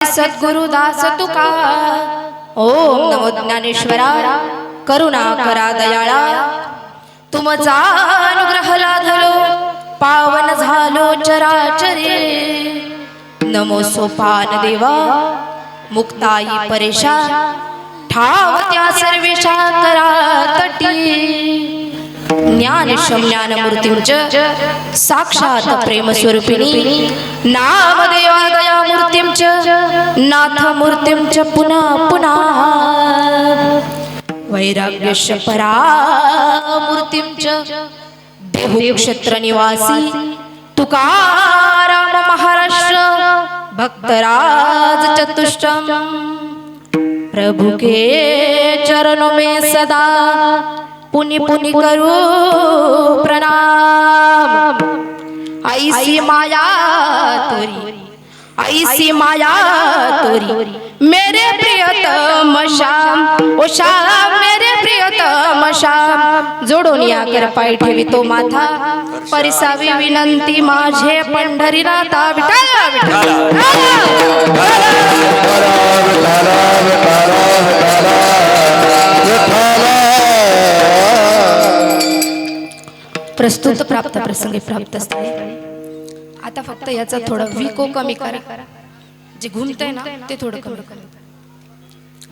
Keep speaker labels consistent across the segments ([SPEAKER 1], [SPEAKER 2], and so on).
[SPEAKER 1] सद्गुरुदास तुका। ओम नमो ज्ञानेश्वरा, करुणा करा दयाळा। तुमचा अनुग्रह लाधलो, पावन झालो चराचरे। नमो सोपान देवा, मुक्ताई परेशा, ठाव त्या सर्वेशा करा तटी। ज्ञानेशम ज्ञानमूर्तिंच साक्षात प्रेम स्वरूपिणी, नामदेवा दया मूर्तिंच नाथ मूर्तिंच पुनः पुनः। वैराग्यश परा मूर्तिंच देहु क्षेत्र निवासी, तुकाराम महाराष्ट्र भक्तराज चतुष्टम। प्रभु के चरणों में सदा पुनि पुनि करू प्रणाम। ऐसी माया तोरी, ऐसी माया तोरी, मेरे प्रियतम श्याम। ओ श्याम मेरे प्रियतम श्याम, जोडून या कर पाय ठेवितो माथा, परिसावी विनंती माझे पंढरीनाथा। प्रस्तुत प्राप्त प्रसंगी प्राप्त स्थळी। आता फक्त याचा थोडा विको कमी करा, जे घुमतंय ना ते थोडं कमी करा।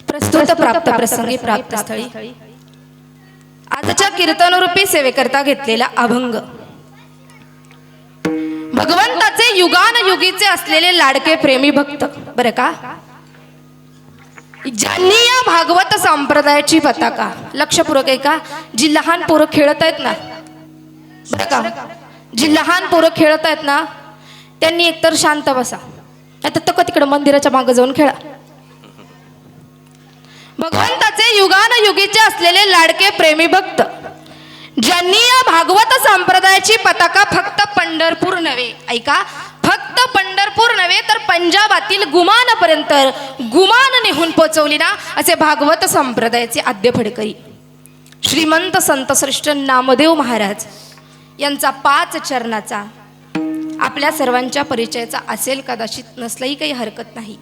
[SPEAKER 1] प्रस्तुत प्राप्त प्रसंगी प्राप्त स्थळी आजच्या कीर्तनरूपी सेवेकरता घेतलेला अभंग, भगवंताचे युगानयुगीचे असलेले लाडके प्रेमी भक्त बरं का, ज्यांनी या भागवत संप्रदायाची पताका, लक्षपूर्वक आहे का, जी लहान पोरं खेळत आहेत ना बरं का, जी लहान पोरं खेळत आहेत ना, त्यांनी एकतर शांत बसा, आता तक तिकडे मंदिराच्या मागे जाऊन खेळा। भगवंताचे युगानयुगीचे असलेले लाडके प्रेमी भक्त, ज्यांनी या भागवत संप्रदायाची पताका फक्त पंढरपूर नव्हे, ऐका, फक्त पंढरपूर नव्हे तर पंजाबातील गुमानपर्यंत गुमान नेहून पोचवली ना, असे भागवत संप्रदायाचे आद्य फडकरी श्रीमंत संतश्रेष्ठ नामदेव महाराज यांचा 5 चरणाचा आपल्या सर्वांच्या परिचयाचा असेल, कदाचित नसलाही काही हरकत नाही।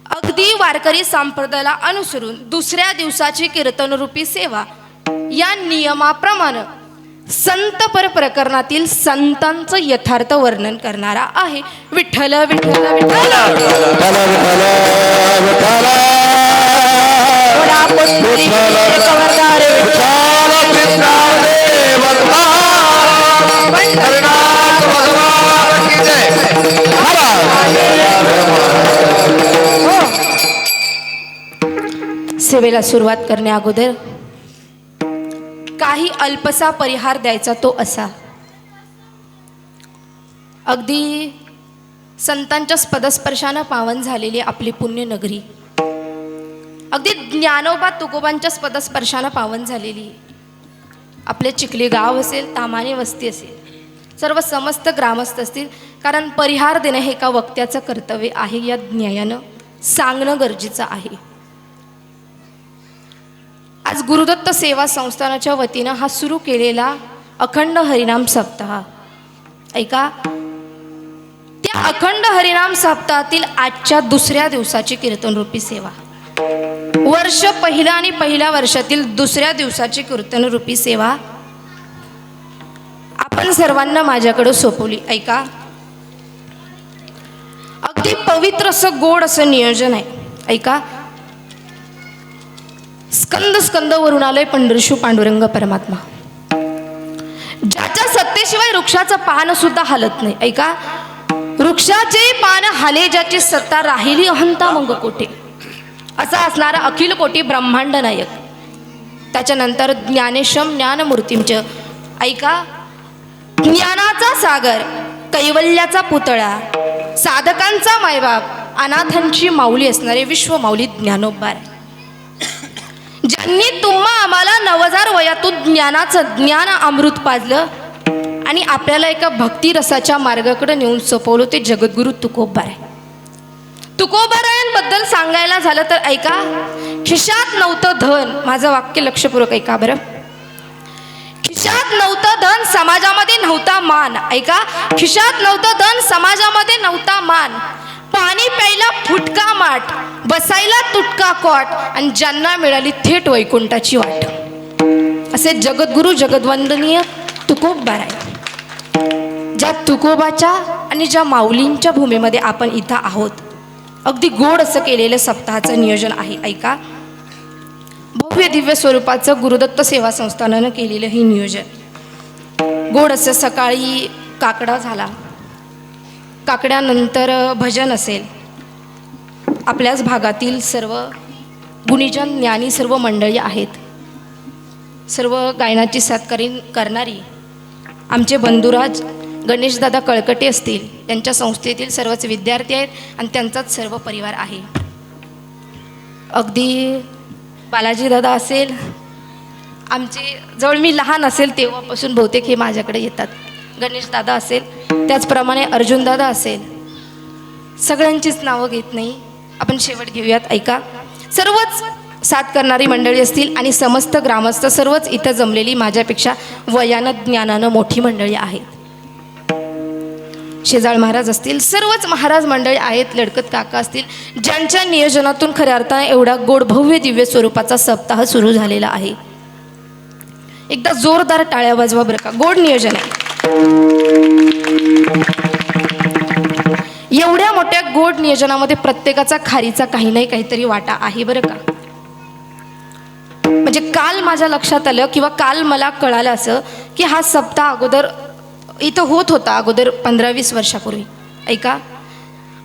[SPEAKER 1] अगदी वारकरी संप्रदायाला अनुसरून दुसऱ्या दिवसाची कीर्तनरूपी सेवा या नियमाप्रमाणे संतपर प्रकरणातील संतांचं यथार्थ वर्णन करणारा आहे। विठ्ठल विठ्ठल विठ्ठल सेवेला सुरुवात करण्या अगोदर काही अल्पसा परिहार द्यायचा, तो असा, अगदी संतांच्या पदस्पर्शानं पावन झालेली आपली पुण्य नगरी, अगदी ज्ञानोबा तुकोबांच्या पदस्पर्शानं पावन झालेली आपले चिखली गाव असेल, तामाणे वस्ती असेल, सर्व समस्त ग्रामस्थ असतील, कारण परिहार देणं हे एका वक्त्याचं कर्तव्य आहे, या न्यायानं सांगणं गरजेचं आहे। आज गुरुदत्त सेवा संस्थानाच्या वतीनं हा सुरू केलेला अखंड हरिनाम सप्ताह, ऐका, त्या अखंड हरिनाम सप्ताहातील आजच्या दुसऱ्या दिवसाची कीर्तनरूपी सेवा, वर्ष पहिलं आणि पहिल्या वर्षातील दुसऱ्या दिवसाची कीर्तनरूपी सेवा आपण सर्वांना माझ्याकडे सोपवली। ऐका, अगदी पवित्र असं गोड असं नियोजन आहे। ऐका, स्कंद स्कंद वरून आलंय पंढरीशू पांडुरंग परमात्मा, ज्याच्या सत्तेशिवाय वृक्षाचं पान सुद्धा हलत नाही। ऐका, वृक्षाचे पान हाले ज्याची सत्ता, राहिली अहंता मग कोठे, असा असणारा अखिल कोटी ब्रह्मांड नायक, त्याच्यानंतर ज्ञानेशम ज्ञानमूर्तिंच, ऐका, ज्ञानाचा सागर, कैवल्याचा पुतळा, साधकांचा मायबाप, अनाथांची माऊली असणारे विश्वमाऊली ज्ञानोबा, ज्यांनी तुम्हा आम्हाला 9000 वयातून ज्ञानाचं ज्ञान अमृत पाजलं आणि आपल्याला एका भक्ती रसाच्या मार्गाकडे नेऊन सोपवलं, ते जगद्गुरु तुकोबाराय। तुकोबारायांबद्दल सांगायला झालं तर ऐका, खिशात नव्हतं धन, माझं वाक्य लक्षपूर्वक ऐका बरं, खिशात नव्हतं धन, समाजामध्ये नव्हता मान, ऐका, खिशात नव्हतं धन, समाजामध्ये नव्हता मान, पाणी प्यायला फुटका माठ, बसायला तुटका कॉट, आणि ज्यांना मिळाली थेट वैकुंठाची वाट. असे जगद्गुरु जगद्वंदनीय तुकोबा राय. ज्या तुकोबाच्या आणि ज्या माऊलींच्या भूमीमध्ये आपण इथं आहोत, अगदी गोड असं केलेलं सप्ताहाचं नियोजन आहे. ऐका, भव्य दिव्य स्वरूपाचं गुरुदत्त सेवा संस्थानानं केलेलं हे नियोजन गोड असं. सकाळी काकडा झाला, काकड्यानंतर भजन असेल. आपल्याच भागातील सर्व गुणीजन ज्ञानी सर्व मंडळी आहेत, सर्व गायनाची साथ करणारी आमचे बंधुराज गणेशदादा कळकटे असतील, त्यांच्या संस्थेतील सर्वच विद्यार्थी आहेत आणि त्यांचाच सर्व परिवार आहे. अगदी बालाजीदादा असेल, आमचे जवळ मी लहान असेल तेव्हापासून बहुतेक हे माझ्याकडे येतात. गणेशदादा असेल, त्याचप्रमाणे अर्जुनदादा असेल, सगळ्यांचीच नावं घेत नाही, आपण शेवट घेऊयात. ऐका, सर्वच साथ करणारी मंडळी असतील आणि समस्त ग्रामस्थ सर्वच इथं जमलेली माझ्यापेक्षा वयानं ज्ञानानं मोठी मंडळी आहेत. शेजाळ महाराज असतील, सर्वच महाराज मंडळी आहेत, लडकत काका असतील, ज्यांच्या नियोजनातून खऱ्या अर्थाने एवढा गोड भव्य दिव्य स्वरूपाचा सप्ताह सुरू झालेला आहे. एकदा जोरदार टाळ्या वाजवा बरं का, गोड नियोजन आहे. एवढ्या मोठ्या गोड नियोजनामध्ये प्रत्येकाचा खारीचा काही नाही काहीतरी वाटा आहे बरं का. म्हणजे काल माझ्या लक्षात आलं किंवा काल मला कळालं असं की हा सप्ताह अगोदर इथं होत होता, अगोदर 15-20 वर्षापूर्वी. ऐका,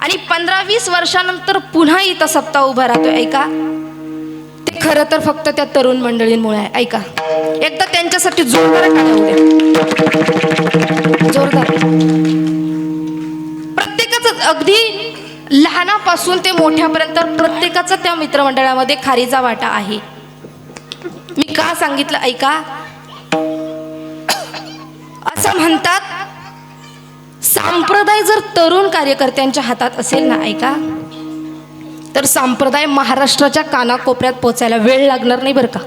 [SPEAKER 1] आणि 15-20 वर्षानंतर पुन्हा इथं सप्ताह उभा राहतोय. ऐका, ते खरं तर फक्त त्या तरुण मंडळींमुळे आहे. ऐका, एकदा त्यांच्यासाठी जोरदार टाळ्या होऊ द्या, जोरदार. प्रत्येकाचं अगदी लहानापासून ते मोठ्यापर्यंत प्रत्येकाचा त्या मित्रमंडळामध्ये खारीचा वाटा आहे. मी का सांगितलं ऐका, असं म्हणतात संप्रदाय जर तरुण कार्यकर्त्यांच्या हातात असेल ना, ऐका, तर संप्रदाय महाराष्ट्राच्या कानाकोपऱ्यात पोचायला वेळ लागणार नाही बरं का.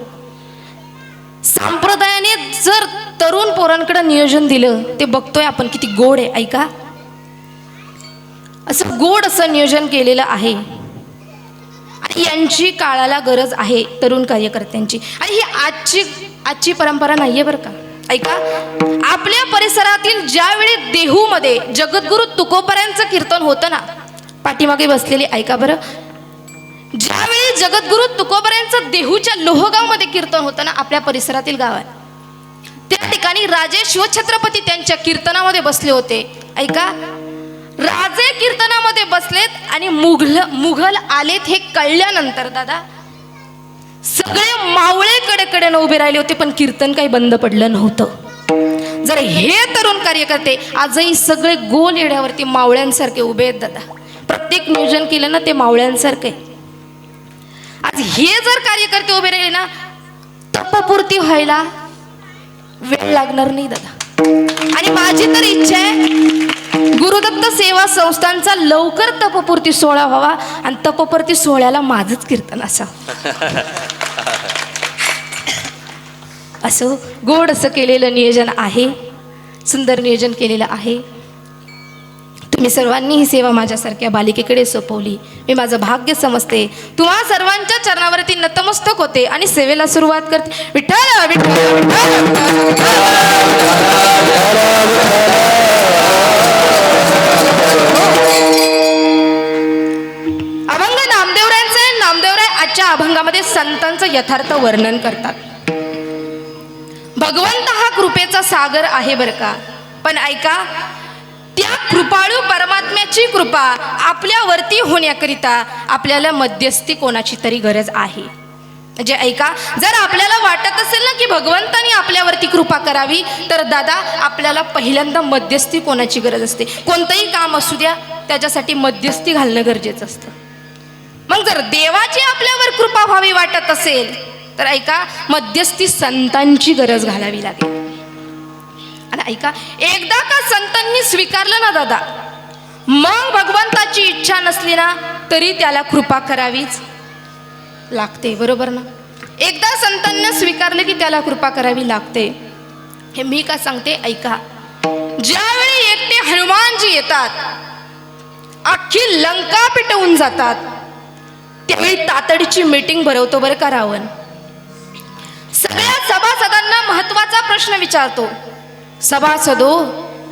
[SPEAKER 1] संप्रदायाने जर तरुण पोरांकडे नियोजन दिलं, ते बघतोय आपण किती गोड आहे. ऐका, असं गोड असं नियोजन केलेलं आहे आणि यांची काळाला गरज आहे तरुण कार्यकर्त्यांची. आणि ही आजची परंपरा नाहीये बरं का. ऐका, आपल्या परिसरातील ज्यावेळी देहूमध्ये जगद्गुरु तुकोबारायांचं कीर्तन होतं ना, पाठीमागे बसलेली ऐका बरं, ज्यावेळी जगद्गुरु तुकोबारायांचं देहूच्या लोहगावमध्ये कीर्तन होतं ना, आपल्या परिसरातील गाव आहे, त्या ठिकाणी राजे शिवछत्रपती त्यांच्या कीर्तनामध्ये बसले होते. ऐका, राजे कीर्तनामध्ये बसलेत आणि मुघल आलेत हे कळल्यानंतर दादा सगळे मावळे कडेकडेनं उभे राहिले होते, पण कीर्तन काही बंद पडलं नव्हतं. जर हे तरुण कार्यकर्ते आजही सगळे गोल येड्यावरती मावळ्यांसारखे उभे आहेत दादा. प्रत्येक नियोजन केलं ना ते मावळ्यांसारखे. आज हे जर कार्यकर्ते उभे राहिले ना, तपपूर्ती व्हायला वेळ लागणार नाही दादा. आणि माझी तर इच्छा आहे गुरुदत्त सेवा संस्थांचा लवकर तपपूर्ती सोहळा व्हावा आणि तपपूर्ती सोहळ्याला माझंच कीर्तन असावं. असं गोड असं केलेलं नियोजन आहे, सुंदर नियोजन केलेलं आहे. तुम्ही सर्वांनी ही सेवा माझ्यासारख्या बालिकेकडे सोपवली, मी माझं भाग्य समजते. तुम्हा सर्वांच्या चरणावरती नतमस्तक होते आणि सेवेला सुरुवात करते. विठ्ठल विठ्ठल अभंग नामदेवरायांचे. नामदेवराय आजच्या अभंगामध्ये संतांचं यथार्थ वर्णन करतात. भगवंत हा कृपेचा सागर आहे बरं का, पण ऐका, त्या कृपाळू परमात्म्याची कृपा आपल्यावरती होण्याकरिता आपल्याला मध्यस्थी कोणाची तरी गरज आहे. म्हणजे ऐका, जर आपल्याला वाटत असेल ना की भगवंतानी आपल्यावरती कृपा करावी, तर दादा आपल्याला पहिल्यांदा मध्यस्थी कोणाची गरज असते. कोणतंही काम असू द्या, त्याच्यासाठी मध्यस्थी घालणं गरजेचं असतं. मग जर देवाची आपल्यावर कृपा व्हावी वाटत असेल तर ऐका, मध्यस्थी संतांची गरज घालावी लागेल. आणि ऐका, एकदा का संतांनी स्वीकारलं ना दादा, मग भगवंताची इच्छा नसली ना तरी त्याला कृपा करावीच लागते. बरोबर ना? एकदा संतांना स्वीकारले की त्याला कृपा करावी लागते. हे मी का सांगते ऐका, ज्यावेळी एकटे हनुमानजी येतात अख्खी लंका पेटवून जातात. त्यावेळी तातडीची मीटिंग भरवतो बरं का रावण. सगळ्या सभासदांना महत्वाचा प्रश्न विचारतो. सभासदो,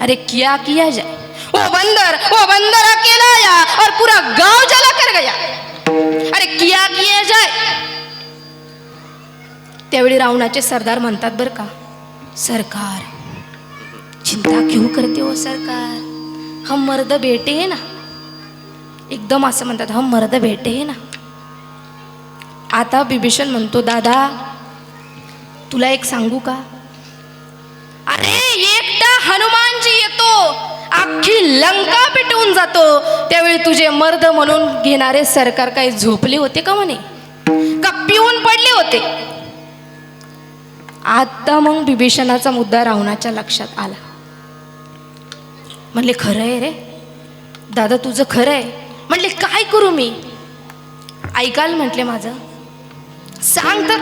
[SPEAKER 1] अरे किया किया जाए? वो बंदर अकेला आया और पूरा गांव जला कर गया. अरे किया किया जाए? त्यावेळी रावणाचे सरदार म्हणतात बरं का, सरकार चिंता क्यों करते हो सरकार, हम मर्द बेटे है ना. एकदम असं म्हणतात, हम मर्द बेटे है ना. आता बिभीषण म्हणतो, दादा तुला एक सांगू का? अरे एकटा हनुमानजी येतो, अख्खी लंका पेटवून जातो. त्यावेळी तुझे मर्द म्हणून घेणारे सरकार काही झोपले होते का म्हणे, का पिऊन पडले होते? आता मग बिभीषणाचा मुद्दा रावणाच्या लक्षात आला. म्हणले खरं आहे रे दादा, तुझं खरं आहे. म्हणले काय करू मी? ऐकाल म्हटले माझं, सांग तर.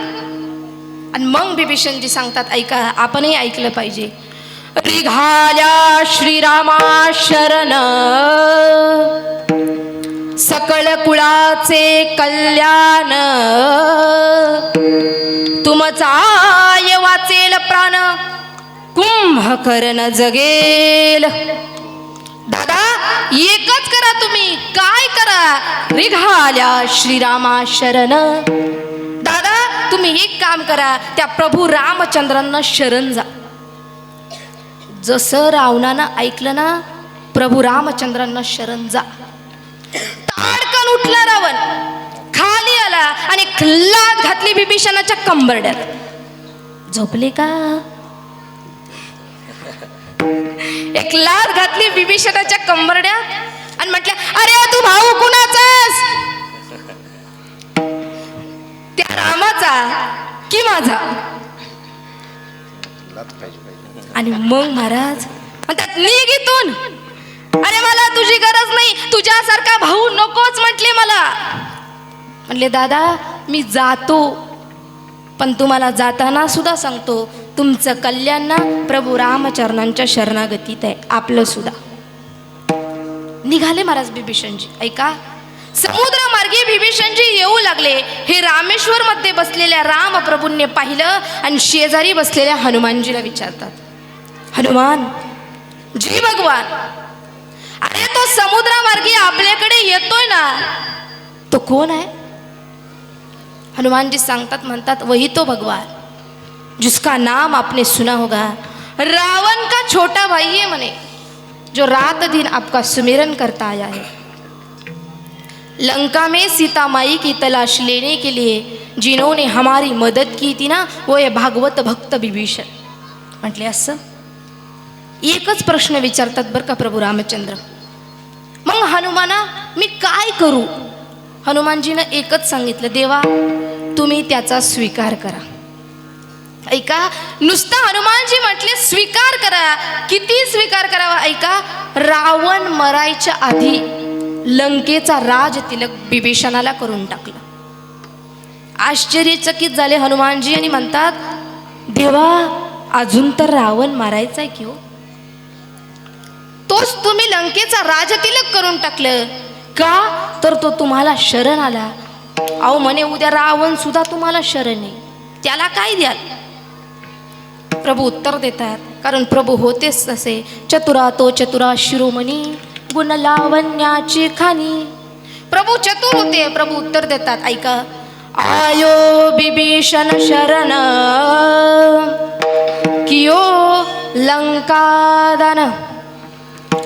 [SPEAKER 1] आणि मग बिभीषणजी सांगतात, ऐका, आपणही ऐकलं पाहिजे. निघाल्या श्रीरामा शरण, सकळ कुळाचे कल्याण, तुमचा आय वाचेल प्राण, कुंभकर्ण जगेल. दादा एकच करा, तुम्ही काय करा? निघाल्या श्रीरामा शरण. दादा तुम्ही एक काम करा, त्या प्रभू रामचंद्रांना शरण जा. जसं रावणानं ऐकलं ना, प्रभू रामचंद्रांना शरण जा, ताडकन उठला रावण, खाली आला आणि लाथ घातली बिभीषणाच्या कंबरड्यात. झोपले का? एक लाथ घातली बिभीषणाच्या कंबरड्यात आणि म्हटलं, अरे तू भाऊ कुणाचास? त्या रामाचा की माझा? आणि मग महाराज म्हणतात, निघ इथून. अरे मला तुझी गरज नाही, तुझ्यासारखा भाऊ नकोच म्हटले मला. म्हणले दादा मी जातो, पण तुम्हाला जाताना सुद्धा सांगतो, तुमचं कल्याण ना प्रभू रामचरणांच्या शरणागतीत आहे, आपलं सुद्धा. निघाले महाराज बिभीषणजी. ऐका, समुद्र मार्गे बिभीषणजी येऊ लागले. हे रामेश्वर मध्ये बसलेल्या रामप्रभूंनी पाहिलं आणि शेजारी बसलेल्या हनुमानजीला विचारतात, हनुमान जी भगवान, अरे तो समुद्र मार्गे आपल्याकडे येतोय ना, तो कोण आहे? हनुमान जी सांगतात, म्हणतात, वही तो भगवान जिसका नाम आपने सुना होगा, रावण का छोटा भाई है मने, जो रात दिन आपका सुमिरन करता आया है. लंका में सीता माई की तलाश लेने के लिए जिन्होंने हमारी मदत की थी ना, वो ये भागवत भक्त बिभीषण. म्हटले असं एकच प्रश्न विचारतात बरं का प्रभू रामचंद्र. मग हनुमाना मी काय करू? हनुमानजीनं एकच सांगितलं, देवा तुम्ही त्याचा स्वीकार करा. ऐका, नुसतं हनुमानजी म्हटले स्वीकार करा. किती स्वीकार करावा? ऐका, रावण मरायच्या आधी लंकेचा राज तिलक बिभीषणाला करून टाकलं. आश्चर्यचकित झाले हनुमानजी आणि म्हणतात, देवा अजून तर रावण मारायचा आहे की हो? तोच तुम्ही लंकेचा राजतिलक करून टाकलं का? तर तो तुम्हाला शरण आला. अहो म्हणे उद्या रावण सुद्धा तुम्हाला शरण आहे, त्याला काय द्याल? प्रभू उत्तर देतात, कारण प्रभू होतेच तसे. चतुरा तो चतुरा शिरोमणी, गुण लावण्याची खानी. प्रभू चतुर होते. प्रभू उत्तर देतात, ऐका, आयो बिभीषण शरण, कियो लंकादान.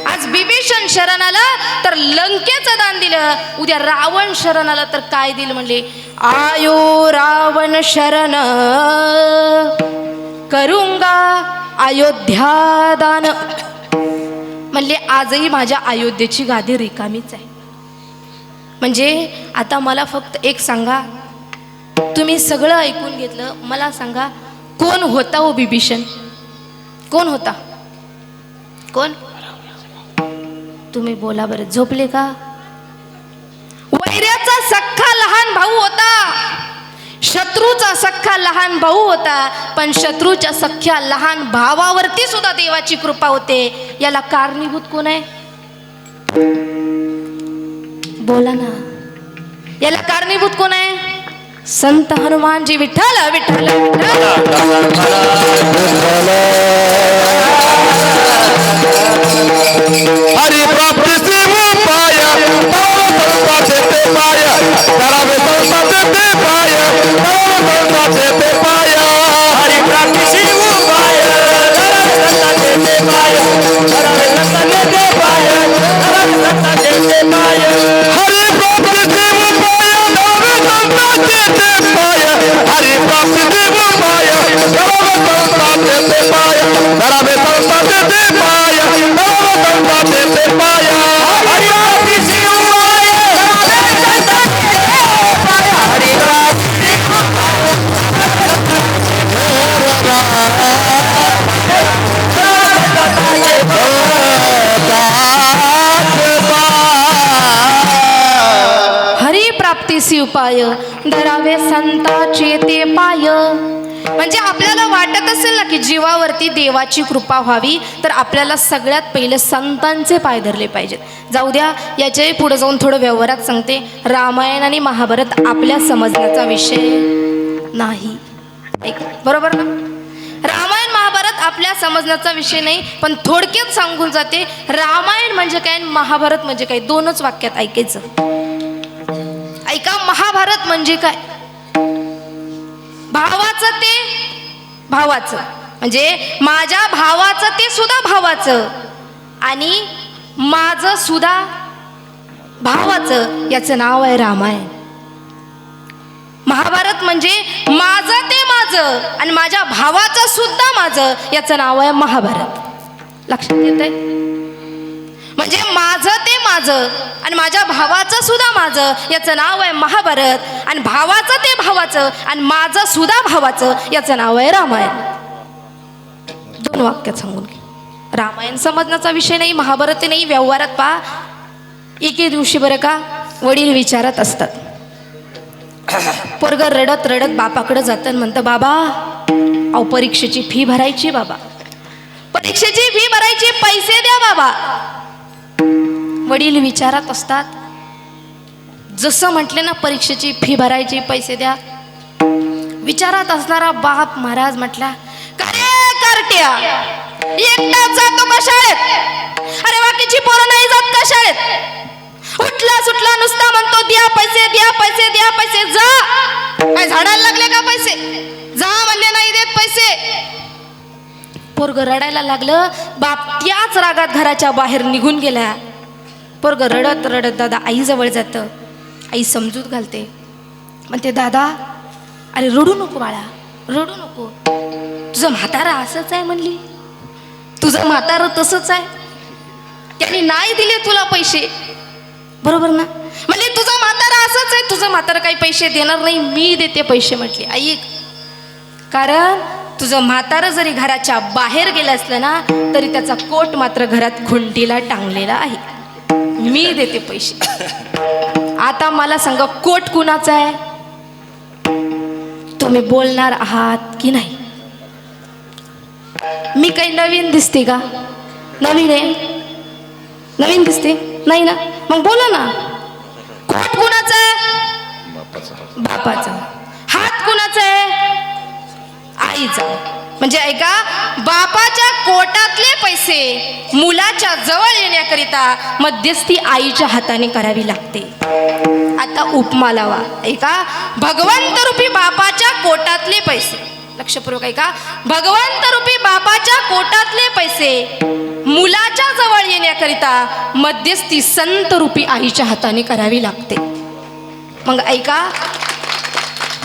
[SPEAKER 1] आज बिभीषण शरण आला तर लंकेचं दान दिलं, उद्या रावण शरण आला तर काय दिलं? म्हणले, आयो रावण शरण, करूंगा अयोध्या दान. म्हणले आजही माझ्या अयोध्येची गादी रिकामीच आहे. म्हणजे आता मला फक्त एक सांगा, तुम्ही सगळं ऐकून घेतलं, मला सांगा कोण होता हो बिभीषण? कोण होता? कोण? तुम्ही बोला बरं. झोपले का? वैऱ्याचा सख्खा लहान भाऊ होता, शत्रूचा सख्खा लहान भाऊ होता, पण शत्रूच्या सख्या लहान भावावरती सुद्धा देवाची कृपा होते. याला कारणीभूत कोण आहे? बोला ना. याला कारणीभूत कोण आहे? संत हनुमानजी. विठ्ठल विठ्ठल विठ्ठल.
[SPEAKER 2] हरि प्राप्ति से पाय देते पाय करावे संस्था देते पाय संस्था देते पाय हरि प्राप्ति से पाय करावे संस्था देते पाय करावे संस्था देते पाय करावे संस्था देते पाय हरि प्राप्ति से पाय करावे संस्था देते पाय हरि प्राप्ति से पाय करावे संस्था देते पाय करावे संस्था देते पाय देते पाया हरि प्राप्ति से पाया हरि
[SPEAKER 1] प्राप्तीसी उपाय धरावे संतांचे ते पाय. म्हणजे आपल्याला वाटत असेल ना की जीवावरती देवाची कृपा व्हावी तर आपल्याला सगळ्यात पहिले संतांचे पाय धरले पाहिजेत. जाऊ द्या, याच्याही पुढे जाऊन थोडं व्यवहारात सांगते. रामायण आणि महाभारत आपल्या समजण्याचा विषय नाही. बरोबर ना? रामायण महाभारत आपल्या समजण्याचा विषय नाही, पण थोडक्यात सांगून जाते. रामायण म्हणजे काय, महाभारत म्हणजे काय, दोनच वाक्यात ऐकायचं. ऐका, महाभारत म्हणजे काय? भावाचं ते भावाचं, म्हणजे माझ्या भावाचं ते सुद्धा भावाचं आणि माझं सुद्धा भावाचं, याचं नाव आहे रामायण. महाभारत म्हणजे माझं ते माझं आणि माझ्या भावाचं सुद्धा माझं, याचं नाव आहे महाभारत. लक्षात येतंय? म्हणजे माझं ते माझं आणि माझ्या भावाचं सुद्धा माझं, याचं नाव आहे महाभारत. आणि भावाचं ते भावाचं आणि माझं सुद्धा भावाचं, याचं नाव आहे रामायण. दोन वाक्यात सांगून घे. रामायण समजण्याचा विषय नाही, महाभारत नाही. व्यवहारात पहा, एके दिवशी बरं का वडील विचारत असतात. पोरग रडत रडत बापाकडे जातं आणि म्हणतं, बाबा अहो परीक्षेची फी भरायची, बाबा परीक्षेची फी भरायची, पैसे द्या बाबा. वडील विचारत असतात. जसं म्हटले ना परीक्षेची फी भरायची, पैसे द्या, विचारात असणारा बाप महाराज म्हटला, काय कार्ट्या एकटा जातो का शाळेत? अरे बाकीची पोरं नाही जात का शाळेत? उठला सुटला नुसता म्हणतो द्या पैसे द्या पैसे द्या पैसे. जा, काय झाडायला लागले का पैसे? जा म्हणले, नाही देत पैसे. पोरग रडायला लागलं. बाप त्याच रागात घराच्या बाहेर निघून गेला. पोरग रडत रडत दादा आईजवळ जातं. आई समजूत घालते, म्हणते, दादा अरे रडू नको बाळा, रडू नको. तुझं म्हातारा असंच आहे म्हणली, तुझं म्हातारं तसंच आहे, त्यांनी नाही दिले तुला पैसे, बरोबर ना? म्हणजे तुझं म्हातारा असंच आहे, तुझं म्हातारा काही पैसे देणार नाही, मी देते पैसे म्हटले. ऐक, कारण तुझं म्हातारं जरी घराच्या बाहेर गेलं असलं ना तरी त्याचा कोट मात्र घरात खुंटीला टांगलेला आहे. मी देते पैसे. आता मला सांगा, कोट कुणाचा आहे? तुम्ही बोलणार आहात की नाही? मी काही नवीन दिसते का? नवीन आहे? नवीन दिसते नाही ना? मग बोला ना. कोट कुणाचा आहे? बापाचा. हात कुणाचा आहे? आईचा. म्हणजे ऐका, बापाच्या कोटातले पैसे मुलाच्या जवळ येण्याकरिता मध्यस्थी आईच्या हाताने करावी लागते. आता उपमा लावा. ऐका, भगवंत रूपी बापाच्या कोटातले पैसे, लक्षपूर्वक ऐका, भगवंत रूपी बापाच्या कोटातले पैसे मुलाच्या जवळ येण्याकरिता मध्यस्थी संत रूपी आईच्या हाताने करावी लागते. मग ऐका,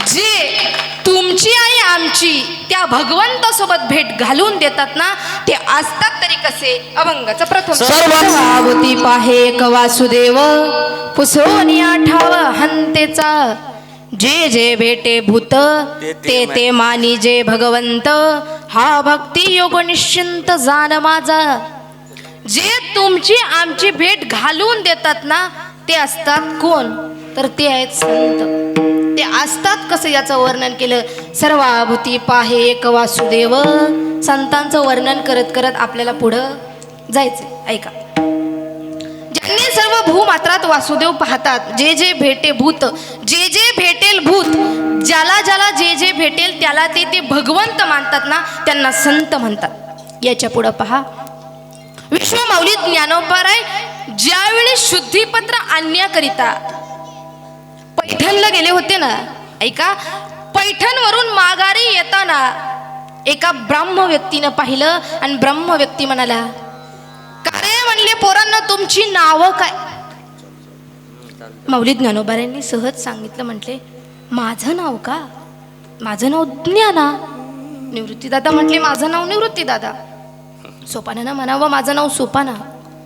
[SPEAKER 1] जे तुमची आणि आमची त्या भगवंतासोबत भेट घालून देतात ना, ते असतात तरी कसे? अभंगाचा प्रथम. सर्वावती पाहे एक वासुदेव, पुसोनिया ठाव हंतेचा, जे जे भेटे भूत ते ते मानी जे भगवंत, हा भक्ती योग निश्चिंत जाण माझा. जे तुमची आमची भेट घालून देतात ना ते असतात कोण? तर ते आहेत संत. ते असतात कसं याचं वर्णन केलं. सर्वाभूती पाहे एक वासुदेव. संतांचं वर्णन करत करत आपल्याला पुढं जायचं. ऐका, ज्यांनी सर्व भूमात्रात वासुदेव पाहतात. जे जे भेटे भूत, जे जे भेटेल भूत, ज्याला ज्याला जे जे भेटेल त्याला ते ते भगवंत मानतात ना, त्यांना संत म्हणतात. याच्या पुढं पहा, विश्वमाऊली ज्ञानोबाराय ज्यावेळी शुद्धीपत्र आणण्याकरिता पैठणला गेले होते ना, ऐका, पैठणवरून माघारी येताना एका ब्राह्म व्यक्तीनं पाहिलं आणि ब्रह्म व्यक्ती म्हणाला, का रे म्हणले पोरांना तुमची नावं काय? माऊली ज्ञानोबारायांनी सहज सांगितलं, म्हटले माझं नाव का? माझं नाव ज्ञाना. निवृत्तीदादा म्हटले माझं नाव निवृत्तीदादा. सोपानानं म्हणावं माझं नाव सोपाना.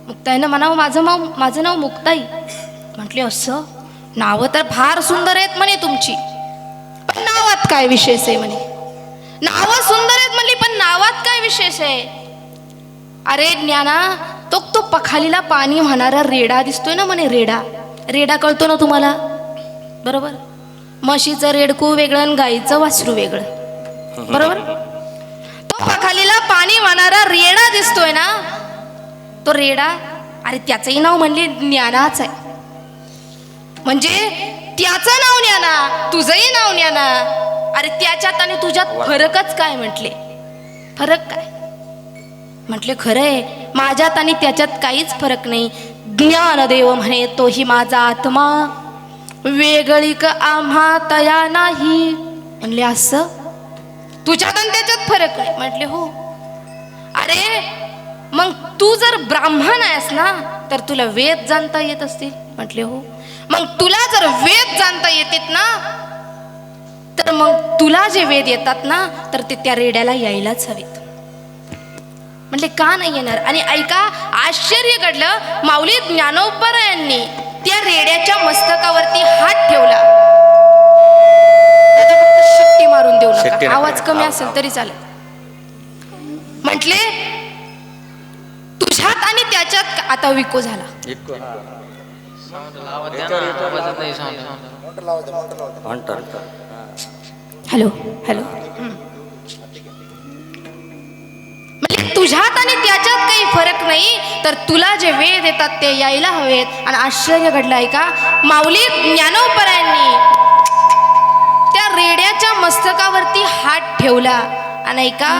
[SPEAKER 1] मुक्ताईनं म्हणावं माझं नाव मुक्ताई. म्हटले असं, नावं तर फार सुंदर आहेत म्हणे तुमची, पण नावात काय विशेष आहे म्हणे. नावं सुंदर आहेत म्हणली, पण नावात काय विशेष आहे? अरे ज्ञाना, तो पखालीला पाणी वाहणारा रेडा दिसतोय ना म्हणे. रेडा कळतो ना तुम्हाला? बरोबर. म्हशीचं रेडकू वेगळं आणि गाईचं वासरू वेगळं, बरोबर. तो पखालीला पाणी वाहणारा रेडा दिसतोय ना, तो रेडा, अरे त्याचंही नाव म्हणले ज्ञानाच आहे. म्हणजे त्याचं नाव ज्ञाना, तुझंही नाव ज्ञाना. अरे त्याच्यात आणि तुझ्यात फरकच काय म्हटले? फरक काय? म्हटले खरंय, माझ्यात आणि त्याच्यात काहीच फरक नाही. ज्ञानदेव म्हणे तोही माझा आत्मा, वेगळी क आम्हा तया नाही. म्हणले असं, तुझ्यात आणि त्याच्यात फरक आहे? म्हटले हो. अरे मग तू जर ब्राह्मण आहेस ना, तर तुला वेद जाणता येत असतील? म्हटले हो. मग तुला जर वेद जाणता येतात ना, तर मग तुला जे वेद येतात ना, तर ते त्या रेड्याला यायलाच हवेत. म्हटले का नाही येणार? आणि ऐका, आश्चर्य घडलं. माऊली ज्ञानोबारायांनी त्या रेड्याच्या मस्तकावरती हात ठेवला. आता फक्त शिट्टी मारून देऊ नका, आवाज कमी असेल तरी चालेल. म्हटले तुझ्यात आणि त्याच्यात, आता विको झाला. Hello hello. म्हणजे तुझ्यात आणि त्याच्यात काही फरक नाही, तर तुला जे वेद येतात ते यायला हवेत. आणि आश्चर्य घडलं ऐका, माऊली ज्ञानोबारायांनी त्या रेड्याच्या मस्तकावरती हात ठेवला आणि ऐका,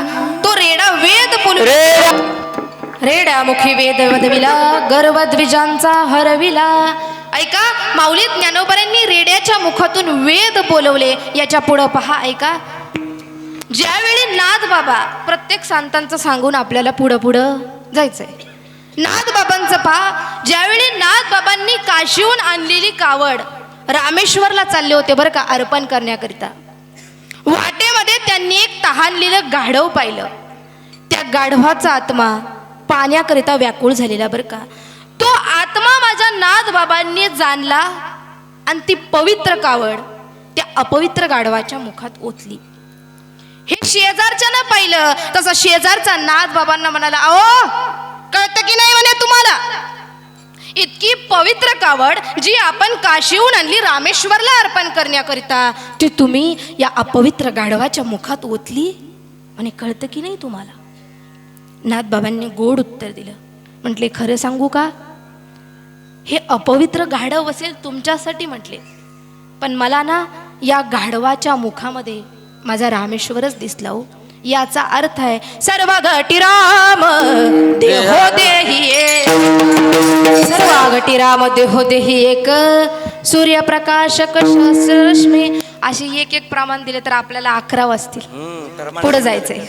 [SPEAKER 1] तो रेडा वेद बोलू. रेड्या मुखी वेद वदविला, गर्वद्विजांचा हरविला. ऐका, माऊली ज्ञानोबारांनी रेड्याच्या मुखातून वेद बोलवले. याच्या पुढं पहा, ऐका, ज्यावेळी नाथ बाबा, प्रत्येक संतांचं सांगून आपल्याला पुढं जायचंय. नाथ बाबांचं पहा, ज्यावेळी नाथ बाबांनी काशीहून आणलेली कावड रामेश्वरला चालले होते बरं का, अर्पण करण्याकरिता. वाटेमध्ये त्यांनी एक तहानलेलं गाढव पाहिलं. त्या गाढवाचा आत्मा पाण्याकरिता व्याकुळ झालेला बरं का. तो आत्मा माझ्या नाथ बाबांनी जाणला आणि ती पवित्र कावड त्या अपवित्र गाढवाच्या मुखात ओतली. हे शेजारच्यानं पाहिलं. तसं शेजारचा नाथ बाबांना म्हणाला, अहो कळतं की नाही म्हणे तुम्हाला, इतकी पवित्र कावड जी आपण काशीहून आणली रामेश्वरला अर्पण करण्याकरिता, ती तुम्ही या अपवित्र गाढवाच्या मुखात ओतली म्हणे, कळतं की नाही तुम्हाला? नाथ बाबांनी गोड उत्तर दिलं. म्हटले खरं सांगू का, हे अपवित्र गाढव असेल तुमच्यासाठी म्हटले, पण मला ना या गाढवाच्या मुखामध्ये माझा रामेश्वरच दिसला हो. याचा अर्थ आहे सर्व घटी राम देहो देही एक, सर्व घटी राम देहो देही एक, सूर्यप्रकाशक सहस्ररश्मी. अशी एक एक प्रमाण दिले तर आपल्याला 11 वाजतील. पुढे जायचंय.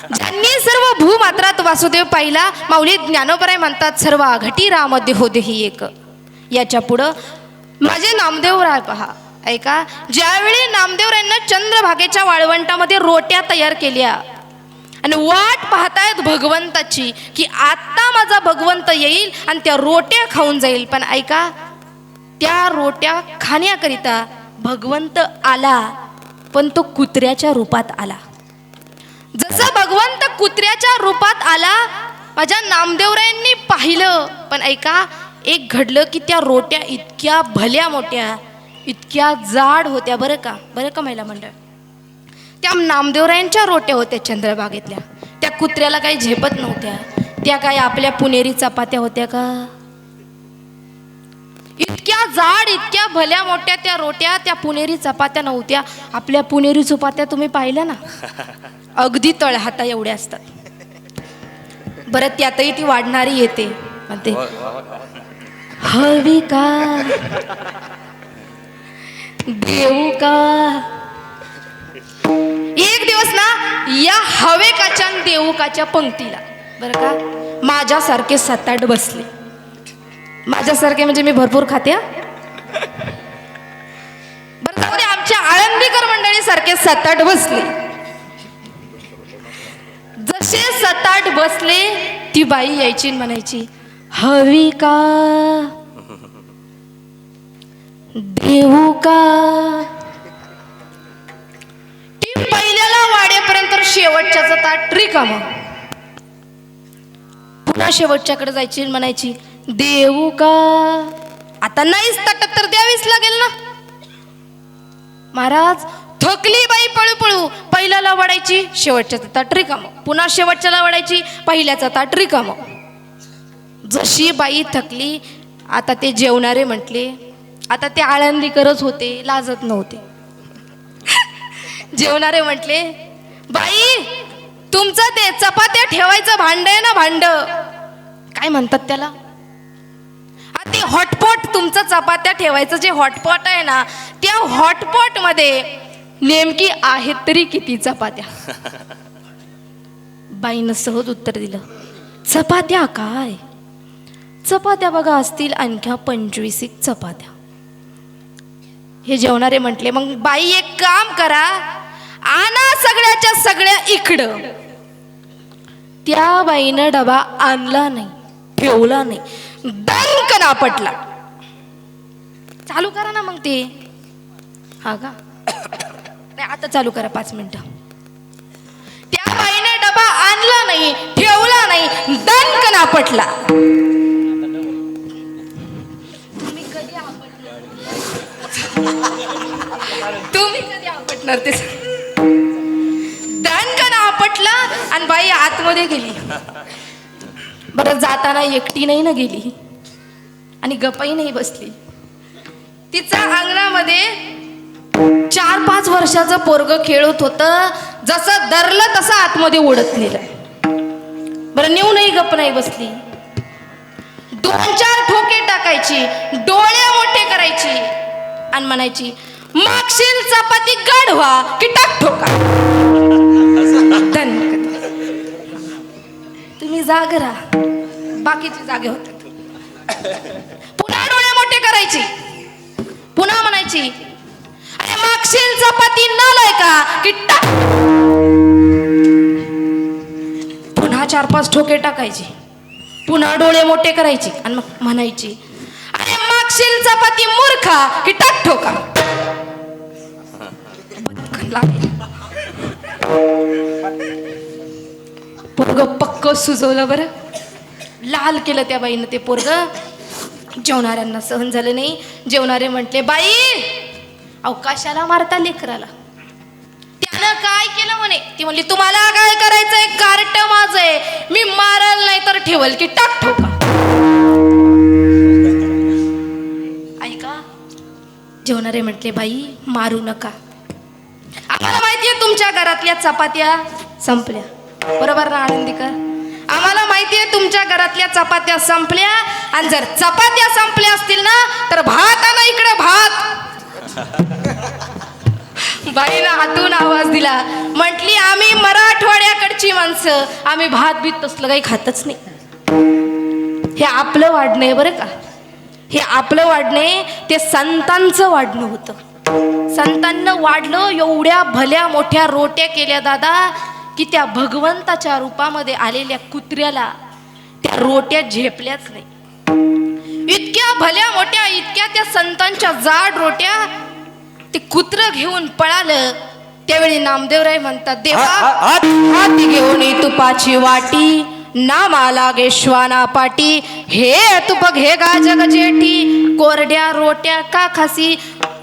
[SPEAKER 1] ज्यांनी सर्व भूमात्रात वासुदेव पाहिला, माऊली ज्ञानोबाराय म्हणतात सर्व घटी राम देहो देही एक. याच्या पुढं माझे नामदेवराय पहा, ऐका, ज्यावेळी नामदेवरायांना चंद्रभागेच्या वाळवंटामध्ये रोट्या तयार केल्या आणि वाट पाहतायत भगवंताची, की आता माझा भगवंत येईल आणि त्या रोट्या खाऊन जाईल. पण ऐका, त्या रोट्या खाण्याकरिता भगवंत आला, पण तो कुत्र्याच्या रूपात आला. जसं भगवंत कुत्र्याच्या रूपात आला, माझ्या नामदेवरायांनी पाहिलं. पण ऐका, एक घडलं की त्या रोट्या इतक्या भल्या मोठ्या, इतक्या जाड होत्या बरं का महिला मंडळ. त्या नामदेवरायांच्या रोट्या होत्या चंद्रभागेतल्या. त्या कुत्र्याला काही झेपत नव्हत्या. त्या काय आपल्या पुणेरी चपात्या होत्या का? इतक्या जाड, इतक्या भल्या मोठ्या त्या रोट्या, त्या पुणेरी चपात्या नव्हत्या. आपल्या पुणेरी चपात्या तुम्ही पाहिल्या ना, अगदी तळहाता एवढ्या असतात. बरं त्यातही ती वाढणारी येते, म्हणते हवी का देऊ का. एक दिवस ना या हवे काच्या आणि देऊ काच्या पंक्तीला बरं का माझ्यासारखे 7-8 बसले. माझ्यासारखे म्हणजे मी भरपूर खाते. बरं जाऊ दे, आमच्या आळंदीकर मंडळी सारखे 7-8 बसले. जसे 7-8 बसले ती बाई यायची आणि म्हणायची हवी का देऊ का. ती पहिल्याला वाड्यापर्यंत शेवटच्याचं ताट रिकामं. पुन्हा शेवटच्याकडे जायची आणि म्हणायची देऊ का. आता नाहीच ताटात तर द्यावीच लागेल ना. महाराज थकली बाई पळू पळू. पहिल्याला वाढायची, शेवटच्याचं ताट रिकामं. पुन्हा शेवटच्याला वाढायची, पहिल्याचं ताट रिकामं. जशी बाई थकली, आता ते जेवणारे म्हटले, आता ते आळंदीकरच होते, लाजत नव्हते. जेवणारे म्हटले बाई तुमचं ते चपात्या ठेवायचं भांड आहे ना, भांड काय म्हणतात त्याला, ते हॉटपॉट. तुमचं चपात्या ठेवायचं जे हॉटपॉट आहे ना, त्या हॉटपॉट मध्ये नेमकी आहेत तरी किती चपात्या. बाईनं सहज उत्तर दिलं चपात्या काय, चपात्या बघा असतील आणख्या 25 चपात्या. हे जेवणारे म्हटले मग बाई एक काम करा, आणा सगळ्याच्या सगळ्या इकडं. त्या बाईनं डबा आणला नाही, ठेवला नाही, दणकन आपटला. चालू करा ना मग ते. हा का नाही, आता चालू करा 5 मिनिटं. त्या बाईने डबा आणला नाही, ठेवला नाही, दणकन आपटला. तुम्ही कधी आपटणार ते. दणकन आपटला आणि बाई आतमध्ये गेली. बरं जाताना एकटी नाही ना गेली आणि गप्पाही नाही बसली. तिचा अंगणामध्ये 4-5 वर्षाचं पोरग खेळत होतं. जसं धरलं तसं आतमध्ये ओढत नेलं. बरं नेऊ नाही, गप्प नाही बसली. 2-4 ठोके टाकायची, डोळे मोठे करायची आणि म्हणायची मागशील चपाती गाढवा की टाक ठोका. तुम्ही जाग राहा, बाकीचे जागे होते. पुन्हा डोळे मोठे करायची, पुन्हा म्हणायची अरे मागशील चपाती नालाय का की टाक. पुन्हा 4-5 ठोके टाकायची, पुन्हा डोळे मोठे करायची आणि मग म्हणायची अरे मागशील चपाती मूर्खा की टाक ठोका. पोरग पक्क सुजवलं बरं, लाल केलं त्या बाईनं ते पोरग. जेवणाऱ्यांना सहन झालं नाही. जेवणारे म्हटले बाई अवकाशाला मारता लेकराला. त्यानं काय केलं म्हणे. ती म्हणली तुम्हाला काय करायचंय, कार्ट माझं आहे, मी मारल नाही तर ठेवल की टाक ठोका. ऐका जेवणारे म्हटले बाई मारू नका, आम्हाला माहितीये तुमच्या घरातल्या चपात्या संपल्या. बरोबर ना आनंदीकर, आम्हाला माहितीये तुमच्या घरातल्या चपात्या संपल्या. आणि जर चपात्या संपल्या असतील ना तर भात आणा इकडे, भात. बाईनं हातून आवाज दिला, म्हटली आम्ही मराठवाड्याकडची माणसं, आम्ही भात बीत तसलं काही खातच नाही. हे आपलं वाढणं आहे बरं का. हे आपलं वाढणे ते संतांचं वाढणं होतं. संतांनं वाढलं, एवढ्या भल्या मोठ्या रोट्या केल्या दादा की त्या भगवंताच्या रूपामध्ये आलेल्या कुत्र्याला त्या रोट्या झेपल्याच नाही. इतक्या भल्या मोठ्या, इतक्या त्या संतांच्या जाड रोट्या ते कुत्रं घेऊन पळालं. त्यावेळी नामदेवराय म्हणतात देवा हाती घेऊन तुपाची वाटी, नामा लागे श्वाना पाटी, हे तुप घे गा जग जेठी, कोरड्या रोट्या का खासी.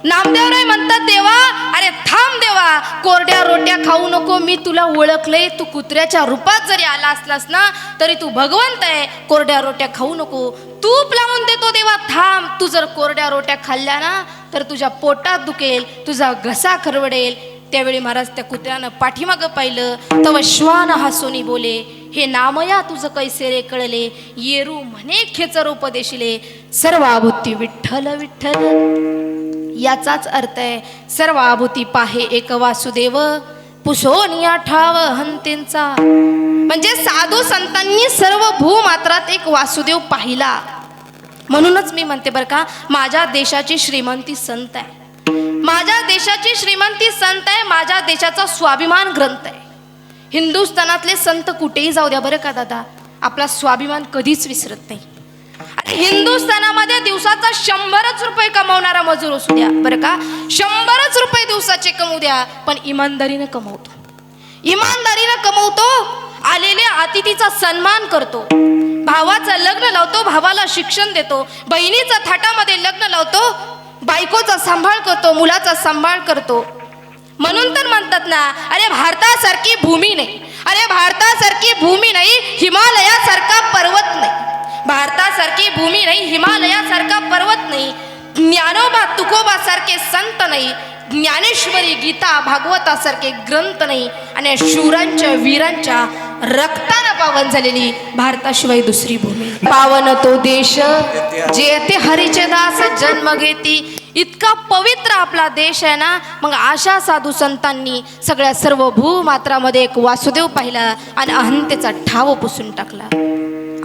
[SPEAKER 1] नामदेवराय म्हणतात देवा अरे थांब देवा, बाबा, कोरड्या रोट्या खाऊ नको, मी तुला ओळखलंय, तू कुत्र्याच्या रूपात जरी आला असलास ना तरी तू भगवंत आहे. कोरड्या रोट्या खाऊ नको, तूप लावून देतो देवा, थांब. तू जर कोरड्या रोट्या खाल्ल्या ना तर तुझ्या पोटात दुखेल, तुझा घसा खरवडेल. त्यावेळी महाराज त्या कुत्र्यानं पाठीमागं पाहिलं, तव श्वान हसूनी बोले, हे नामया तुझं कैसे रे कळले, येरू म्हणे खेचर उपदेशिले, सर्व आभूती विठ्ठल विठ्ठल. याचाच अर्थ आहे सर्व आभूती पाहे एक वासुदेव, पुसोनिया ठाव हंतेंचा. म्हणजे साधू संतांनी सर्व भूमात्रात एक वासुदेव पाहिला. म्हणूनच मी म्हणते बरं का, माझ्या देशाची श्रीमंती संत आहे, माझ्या देशाची श्रीमंती संत आहे, माझ्या देशाचा स्वाभिमान ग्रंथ आहे. हिंदुस्थानातले संत कुठेही जाऊ द्या बरं का दादा, आपला स्वाभिमान कधीच विसरत नाही. आणि हिंदुस्थानामध्ये दिवसाचा 100च रुपये कमवणारा मजूर असू द्या बरं का, 100च रुपये दिवसाचे कमवू द्या, पण इमानदारीनं कमवतो, इमानदारीनं कमवतो. आलेल्या अतिथीचा सन्मान करतो, भावाचं लग्न लावतो, भावाला शिक्षण देतो, बहिणीचा थाटामध्ये लग्न लावतो, बायकोचा सांभाळ करतो, मुलाचा सांभाळ करतो. म्हणून तर म्हणतात ना, अरे भारतासारखी भूमी नाही, अरे भारतासारखी भूमी नाही, हिमालयासारखा पर्वत नाही, भारतासारखी भूमी नाही, हिमालयासारखा पर्वत नाही, ज्ञानोबा तुकोबा सारखे संत नाही, ज्ञानेश्वरी गीता भागवतासारखे ग्रंथ नाही, आणि शूरांच्या वीरांच्या रक्तानं पावन झालेली भारताशिवाय दुसरी भूमी. पावन तो देश जेथे हरीचे दास जन्म घेती. इतका पवित्र आपला देश आहे ना. मग अशा साधू संतांनी सगळ्या सर्व भूमात्रामध्ये एक वासुदेव पाहिला आणि अहंतेचा ठाव पुसून टाकला.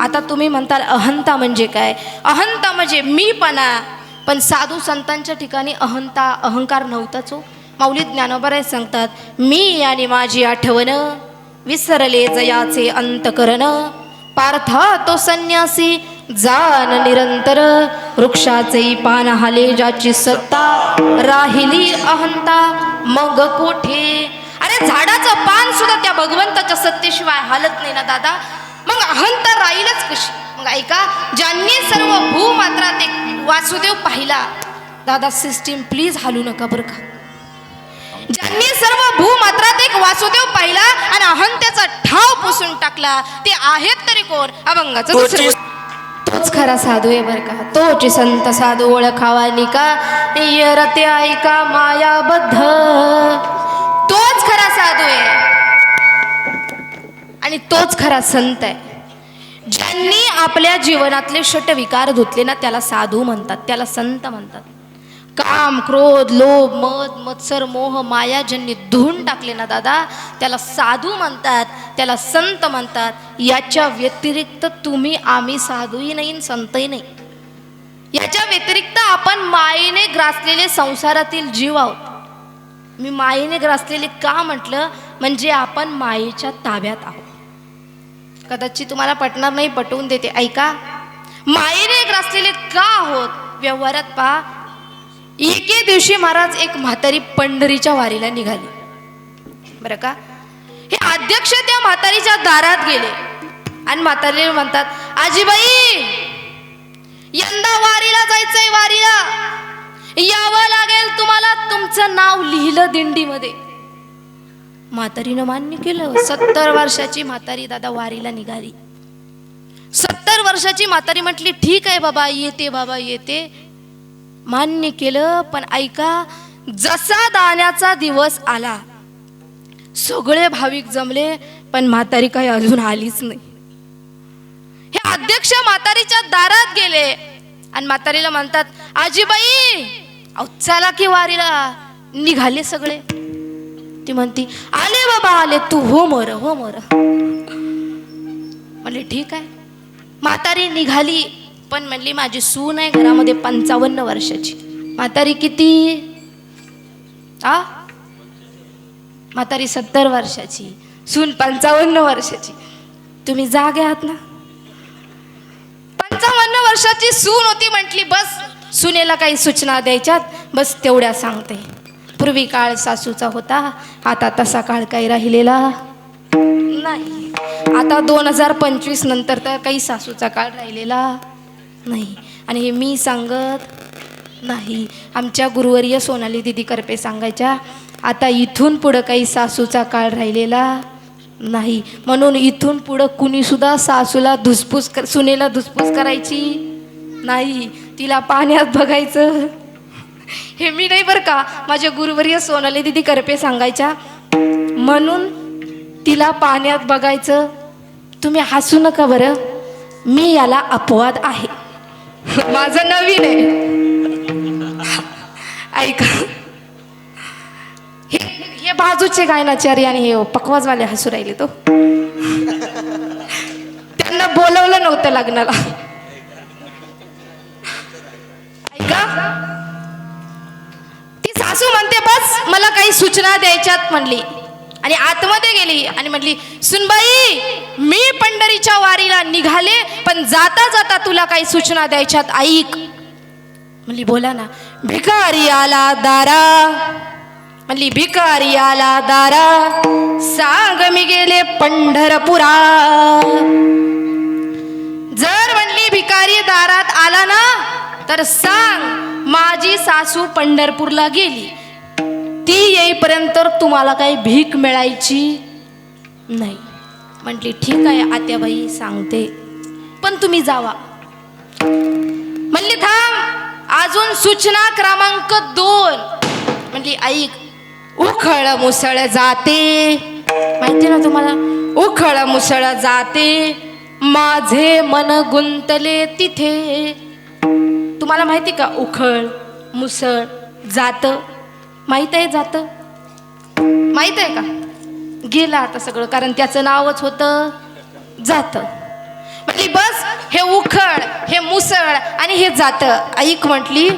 [SPEAKER 1] आता तुम्ही म्हणताल अहंता म्हणजे काय? अहंता म्हणजे मीपणा. पण साधू संतांच्या ठिकाणी अहंता अहंकार नव्हताच हो. माऊली ज्ञानोबा सांगतात, मी आणि माझी आठवण विसरले जयाचे अंतकरण, पार्था तो संन्यासी जान निरंतर, वृक्षाचे पान हाले ज्याची सत्ता, राहिली अहंता मग कोठे. अरे झाडाचं पान सुद्धा त्या भगवंताच्या सत्तेशिवाय हालत नाही ना दादा, मग अहंता राहीलच कशी? मग ऐका, ज्यांनी सर्व भूमात्रात एक वासुदेव पाहिला, दादा सिस्टीम प्लीज हालू नका बरं का, ज्यांनी सर्व भूमात्रात एक वासुदेव पाहिला आणि अहंतेचा ठाव पुसून टाकला, ते आहेत तरी कोण? अभंगाचं दुसरं. तोच खरा साधू आहे बरं का, तोच संत साधू ओळखावा निका, यरते ऐका मायाबद्ध. तोच खरा साधू आहे आणि तोच खरा संत आहे. ज्यांनी आपल्या जीवनातले षटविकार धुतले ना त्याला साधू म्हणतात, त्याला संत म्हणतात. काम क्रोध लोभ मद मत्सर मोह माया ज्यांनी धुवून टाकले ना दादा, त्याला साधू म्हणतात, त्याला संत म्हणतात. याच्या व्यतिरिक्त तुम्ही आम्ही साधूही नाही संतही नाही. याच्या व्यतिरिक्त आपण मायेने ग्रासलेले संसारातील जीव आहोत. मी मायेने ग्रासलेले का म्हटलं, म्हणजे आपण मायेच्या ताब्यात आहोत. कदाचित तुम्हाला पटणार नाही, पटवून देते ऐका. मायेने ग्रासलेले का आहोत? व्यवहारात पहा, एके दिवशी महाराज एक म्हातारी पंढरीच्या वारीला निघाली बरं का. हे अध्यक्ष त्या म्हातारीच्या दारात गेले आणि म्हातारीला म्हणतात, आजीबाई यंदा वारीला जायचंय, वारीला यावं लागेल तुम्हाला, तुमचं नाव लिहिलं दिंडीमध्ये. म्हातारीनं मान्य केलं. 70 वर्षाची म्हातारी दादा वारीला निघाली. 70 वर्षाची म्हातारी म्हटली, ठीक आहे बाबा येते, बाबा येते. मान्य केलं. पण ऐका, जसा दाण्याचा दिवस आला, सगळे भाविक जमले, पण म्हातारी काही अजून आलीच नाही. हे अध्यक्ष म्हातारीच्या दारात गेले आणि म्हातारीला म्हणतात, आजीबाई अहो चला की वारीला. निघाले सगळे. ती म्हणती, आले बाबा आले, तू हो मोर हो मोर. म्हणले ठीक आहे. म्हातारी निघाली, पण म्हणली माझी सून आहे घरामध्ये 55 वर्षाची. म्हातारी किती? म्हातारी 70 वर्षाची, सून 55 वर्षाची. तुम्ही जागे आहात ना? 55 वर्षाची सून होती. म्हटली बस सुनेला काही सूचना द्यायच्यात, बस तेवढ्या सांगते. पूर्वी काळ सासूचा होता, आता तसा काळ काही राहिलेला नाही. आता 2025 नंतर तर काही सासूचा काळ राहिलेला नाही. आणि हे मी सांगत नाही. आमच्या गुरुवर्य सोनाली दिदी करपे सांगायच्या, आता इथून पुढं काही सासूचा काळ राहिलेला नाही, म्हणून इथून पुढं कुणीसुद्धा सासूला सुनेला धुसफूस करायची नाही, तिला पाण्यात बघायचं. हे मी नाही बरं का, माझ्या गुरुवर्य सोनाली दिदी करपे सांगायच्या, म्हणून तिला पाण्यात बघायचं. तुम्ही हसू नका बरं, मी याला अपवाद आहे, माझं नवीन आहे. ऐका, हे बाजूचे गायनाचार्य आणि हे पकवाजवाले हसू राहिले, तो त्यांना बोलवलं नव्हतं लग्नाला. ऐका, ती सासू म्हणते बस मला काही सूचना द्यायच्यात म्हणली, आणि आतमध्ये गेली आणि म्हणली, सुनबाई मी पंढरीच्या वारीला निघाले, पण जाता जाता तुला काही सूचना द्यायच्यात, ऐक. म्हणली बोला ना. भिकारी आला दारा, म्हणली भिकारी आला दारा, सांग मी गेले पंढरपुरा. जर म्हणली भिकारी दारात आला ना, तर सांग माझी सासू पंढरपूरला गेली, ती येईपर्यंत तुम्हाला काही भीक मिळायची नाही. म्हटली ठीक आहे आत्याबाई सांगते, पण तुम्ही जावा. म्हणली थांब, अजून सूचना क्रमांक 2. म्हणली ऐक, उखळ मुसळ जाते, माहिती ना तुम्हाला, उखळ मुसळ जाते, माझे मन गुंतले तिथे. तुम्हाला माहिती का उखळ मुसळ जात, माहित आहे जात, माहित आहे का? गेला आता सगळं, कारण त्याचं नावच होतं जात. म्हटली बस, हे उखळ हे मुसळ आणि हे जात ऐक. म्हटली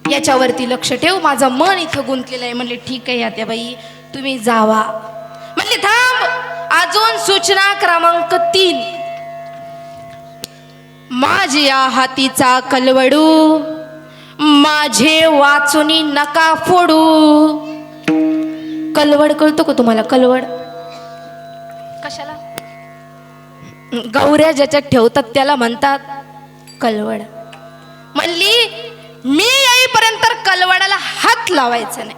[SPEAKER 1] याच्यावरती लक्ष ठेव, माझं मन इथं गुंतलेलं आहे. म्हणले ठीक आहे आत्याबाई तुम्ही जावा. म्हणली थांब, अजून सूचना क्रमांक 3. माझ्या हातीचा कलवडू, माझे वाचुनी नका फोडू. कलवड कळतो का तुम्हाला? कलवड कशाला? गौऱ्या ज्याच्यात ठेवतात त्याला म्हणतात कलवड. म्हणली मी येईपर्यंत कलवडाला हात लावायचा नाही.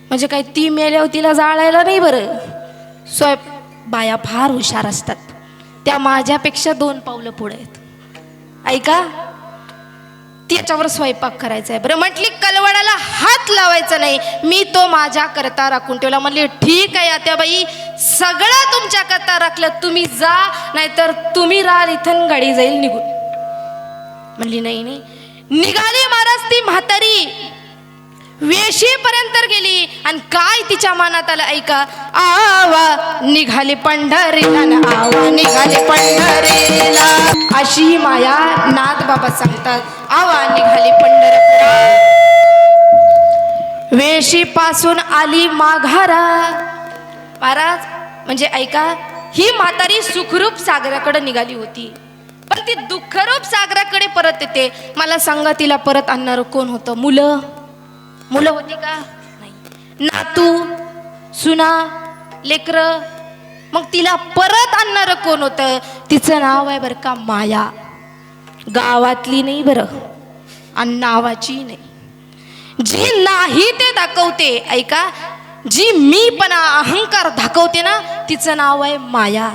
[SPEAKER 1] म्हणजे काय ती मेल्यावर तिला जाळायला नाही बरं. बाया फार हुशार असतात, त्या माझ्यापेक्षा 2 पावलं पुढे आहेत. ऐका, त्याच्यावर स्वयंपाक करायचा आहे बरं. म्हटली कलवडाला हात लावायचा नाही, मी तो माझ्या करता राखून ठेवला. म्हणली ठीक आहे आत्याबाई सगळं तुमच्या करता राखलं, तुम्ही जा, नाहीतर तुम्ही राहाल इथून गाडी जाईल निघून. म्हणली नाही नाही. निघाली महाराज ती म्हातारी, वेशीपर्यंत गेली आणि काय तिच्या मनात आलं ऐका, आवा निघाले पंढरीला ना, आवा निघाले पंढरीला, अशी माया नाथ बाबा सांगतात. आवा निघाली पंढरपुरा, वेशीपासून आली माघारा. महाराज म्हणजे ऐका, ही म्हातारी सुखरूप सागराकडे निघाली होती, पण ती दुःखरूप सागराकडे परत येते. मला सांगा तिला परत आणणारं कोण होतं? मुलं होती का? नाही. नातू सुना लेकरं. मग तिला परत आणणारं कोण होतं? तिचं नाव आहे बरं का माया. गावातली नाही बरं, आणि नावाची नाही. जी नाही ते दाखवते ऐका, जी मीपणा अहंकार दाखवते ना, तिचं नाव आहे माया.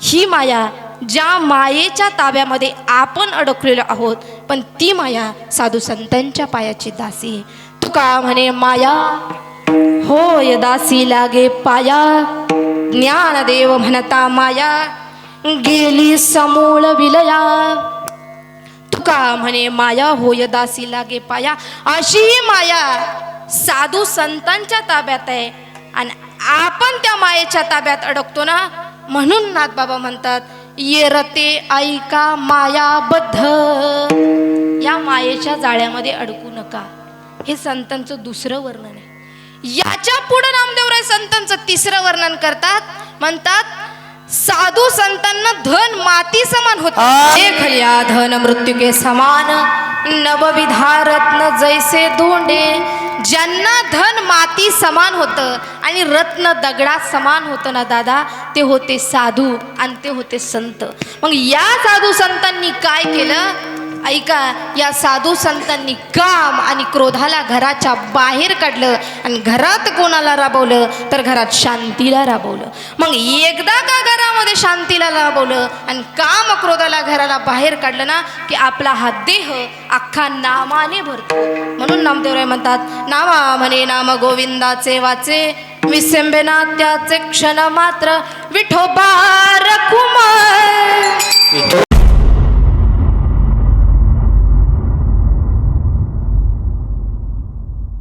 [SPEAKER 1] ही माया, ज्या मायेच्या ताब्यामध्ये आपण अडकलेलो आहोत, पण ती माया साधू संतांच्या पायाची दासी. तुका म्हणे माया होय दासी लागे पाया, ज्ञानदेव म्हणता माया गेली समूळ विलया. तुका म्हणे माया होय दासी लागे पाया, अशी ही माया साधू संतांच्या ताब्यात आहे, आणि आपण त्या मायेच्या ताब्यात अडकतो ना. म्हणून नाथबाबा म्हणतात येरते ऐका मायाबद्ध, या मायेच्या जाळ्यामध्ये अडकू नका. हे संतांचं दुसरं वर्णन आहे. याच्या पुढे नामदेवराय संतांचं 3रं वर्णन करतात. म्हणतात साधू संतांना धन माती समान होते, खल्या धन मृत्यू के समान, नवविधा रत्न जैसे धोंडे. ज्यांना धन माती समान होतं आणि रत्न दगडा समान होतं ना दादा, ते होते साधू आणि ते होते संत. मग या साधू संतांनी काय केलं ऐका, या साधू संतांनी काम आणि क्रोधाला घराच्या बाहेर काढलं आणि घरात कोणाला राबवलं तर घरात शांतीला राबवलं. मग एकदा का घरामध्ये शांतीला राबवलं आणि काम क्रोधाला घराला बाहेर काढलं ना की आपला हा देह अख्खा नामाने भरतो. म्हणून नामदेवराय म्हणतात, नामा म्हणे नाम गोविंदाचे वाचे, विसंबेना त्याचे क्षण मात्र विठोबा रखुमाई.